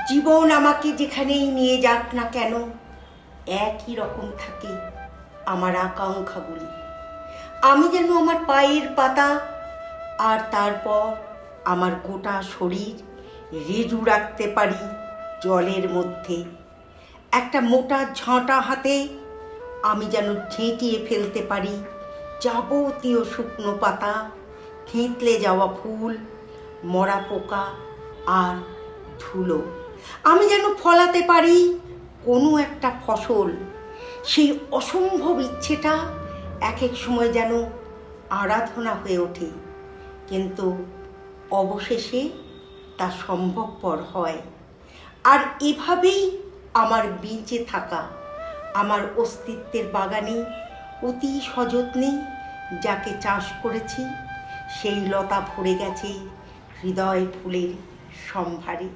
জীবন আমাকে যেখানেই নিয়ে যাক না কেন, একই রকম থাকে আমার আকাঙ্ক্ষাগুলি। আমি যেন আমার পায়ের পাতা, আর তারপর আমার গোটা শরীর রেজু রাখতে পারি জলের মধ্যে। একটা মোটা ঝাঁটা হাতে আমি যেন ঝেঁটিয়ে ফেলতে পারি যাবতীয় শুকনো পাতা, থেঁতলে যাওয়া ফুল, মরা পোকা আর ধুলো। আমি যেন ফলাতে পারি কোনো একটা ফসল। সেই অসম্ভব ইচ্ছেটা এক এক সময় যেন আরাধনা হয়ে ওঠে, কিন্তু অবশেষে তা সম্ভবপর হয়। আর এভাবেই আমার বেঁচে থাকা, আমার অস্তিত্বের বাগানে অতি সযত্নে যাকে চাষ করেছি, সেই লতা ভরে গেছে হৃদয় ফুলের সম্ভারে।